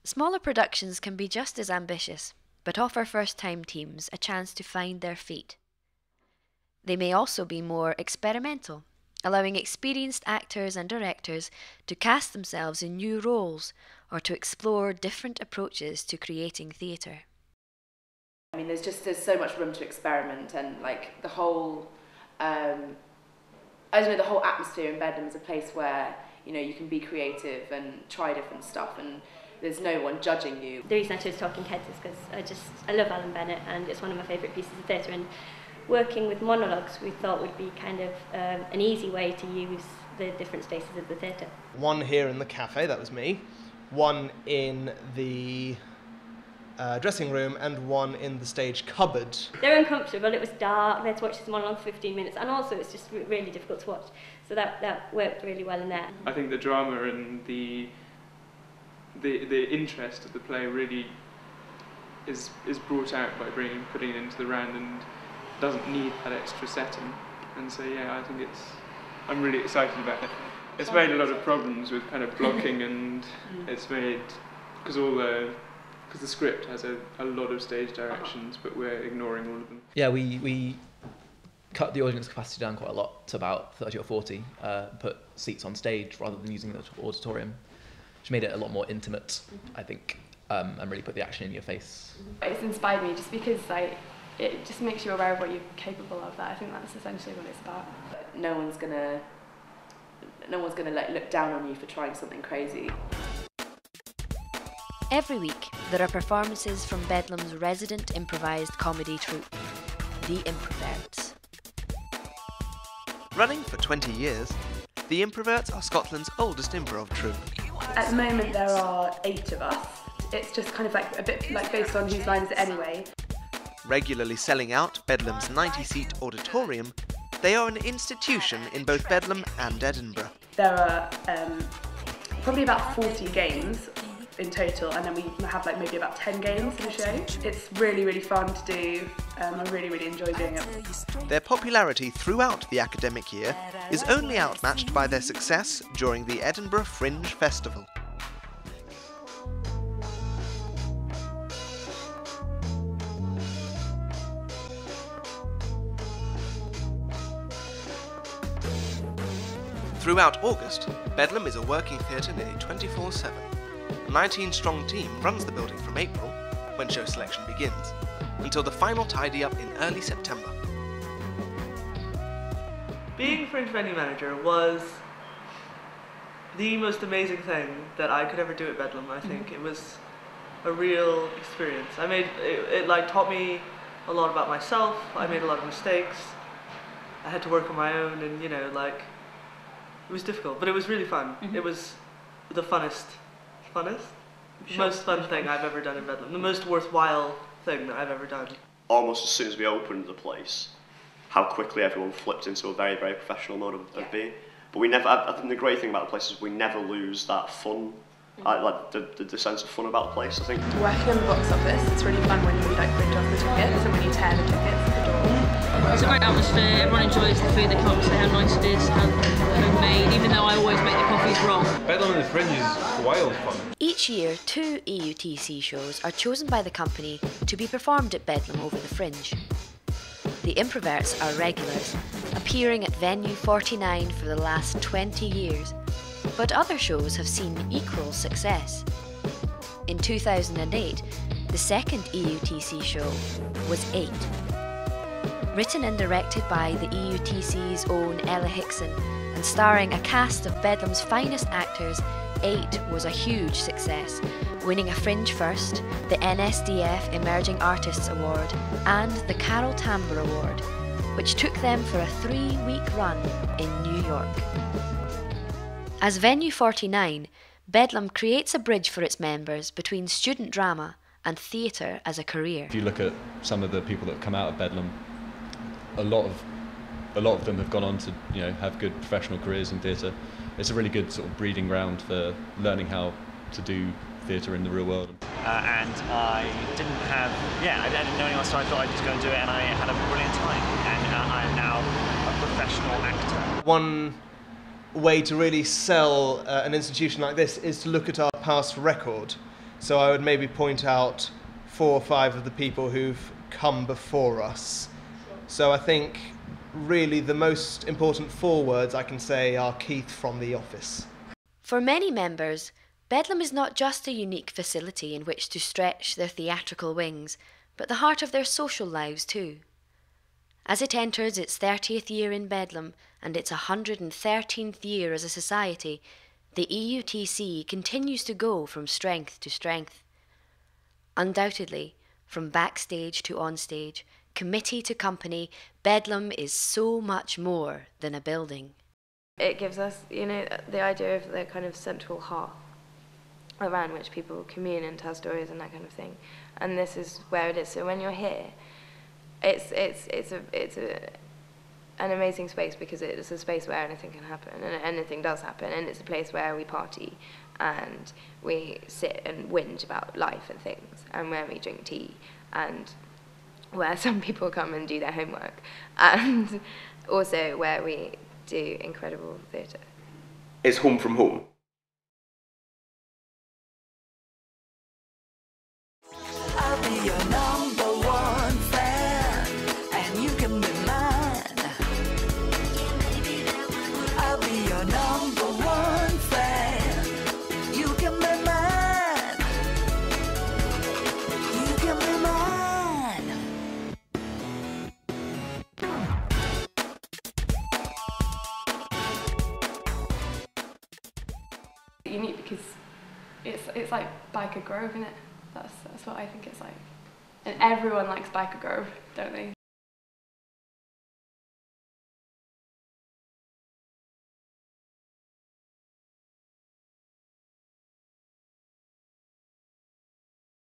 Smaller productions can be just as ambitious, but offer first-time teams a chance to find their feet. They may also be more experimental, allowing experienced actors and directors to cast themselves in new roles or to explore different approaches to creating theatre. I mean, there's so much room to experiment, and like the whole, I don't know, the whole atmosphere in Bedlam is a place where, you know, you can be creative and try different stuff, and there's no one judging you. The reason I chose Talking Heads is because I love Alan Bennett, and it's one of my favourite pieces of theatre, and working with monologues we thought would be kind of an easy way to use the different spaces of the theatre. One here in the cafe, that was me, one in the dressing room, and one in the stage cupboard. They're uncomfortable, it was dark, they had to watch this monologue for 15 minutes, and also it's just really difficult to watch, so that worked really well in there. I think the drama and the interest of the play really is brought out by putting it into the round, and doesn't need that extra setting. And so yeah, I think I'm really excited about it. It's made a lot of problems with kind of blocking, and it's made because the script has a lot of stage directions, but we're ignoring all of them. Yeah, we cut the audience capacity down quite a lot to about 30 or 40, put seats on stage rather than using the auditorium, which made it a lot more intimate, I think, and really put the action in your face. It's inspired me just because it just makes you aware of what you're capable of. I think that's essentially what it's about. No one's gonna like look down on you for trying something crazy. Every week, there are performances from Bedlam's resident improvised comedy troupe, The Improverts. Running for 20 years, The Improverts are Scotland's oldest improv troupe. At the moment there are 8 of us. It's just kind of like a bit like based on whose line is it anyway. Regularly selling out Bedlam's 90-seat auditorium, they are an institution in both Bedlam and Edinburgh. There are probably about 40 games in total, and then we have like maybe about 10 games in a show. It's really, really fun to do. I really, really enjoy doing it. Their popularity throughout the academic year is only outmatched by their success during the Edinburgh Fringe Festival. Throughout August, Bedlam is a working theatre nearly 24/7. A 19-strong team runs the building from April, when show selection begins, until the final tidy-up in early September. Being Fringe Venue Manager was the most amazing thing that I could ever do at Bedlam, I think. It was a real experience. It like taught me a lot about myself. I made a lot of mistakes. I had to work on my own, and you know, like, it was difficult, but it was really fun. It was the funnest, most fun thing I've ever done in Bedlam. The most worthwhile thing that I've ever done. Almost as soon as we opened the place, how quickly everyone flipped into a very, very professional mode of being. But we never, I think the great thing about the place is we never lose that fun, like the sense of fun about the place, I think. Working on the box office, it's really fun when you like print off the tickets and when you tear the tickets at the door. It's a great atmosphere, everyone enjoys the food, they come up and say how nice it is, how homemade, even though I always make the coffees wrong. Bedlam and the Fringe is wild fun. Each year, 2 EUTC shows are chosen by the company to be performed at Bedlam over the Fringe. The Improverts are regulars, appearing at Venue 49 for the last 20 years, but other shows have seen equal success. In 2008, the second EUTC show was 8. Written and directed by the EUTC's own Ella Hickson and starring a cast of Bedlam's finest actors, 8 was a huge success, winning a Fringe First, the NSDF Emerging Artists Award and the Carol Tambor Award, which took them for a 3-week run in New York. As Venue 49, Bedlam creates a bridge for its members between student drama and theatre as a career. If you look at some of the people that come out of Bedlam, a lot of them have gone on to, you know, have good professional careers in theatre. It's a really good sort of breeding ground for learning how to do theatre in the real world. And I didn't know anyone, so I thought I'd just go and do it, and I had a brilliant time. And I am now a professional actor. One way to really sell an institution like this is to look at our past record. So I would maybe point out 4 or 5 of the people who've come before us. So I think really the most important 4 words I can say are Keith from The Office. For many members, Bedlam is not just a unique facility in which to stretch their theatrical wings, but the heart of their social lives too. As it enters its 30th year in Bedlam and its 113th year as a society, the EUTC continues to go from strength to strength. Undoubtedly, from backstage to onstage, committee to company, Bedlam is so much more than a building. It gives us, the idea of the kind of central heart around which people commune and tell stories and that kind of thing. And this is where it is. So when you're here, it's an amazing space because it's a space where anything can happen and anything does happen, and it's a place where we party and we sit and whinge about life and things, and where we drink tea, and where some people come and do their homework, and also where we do incredible theatre. It's home from home. I'll be your #1 fan, and you can be mine. I'll be your #1 fan. You can be mine. You can be mine. Unique because it's like Biker Grove, isn't it? That's what I think it's like. And everyone likes Biker Grove, don't they?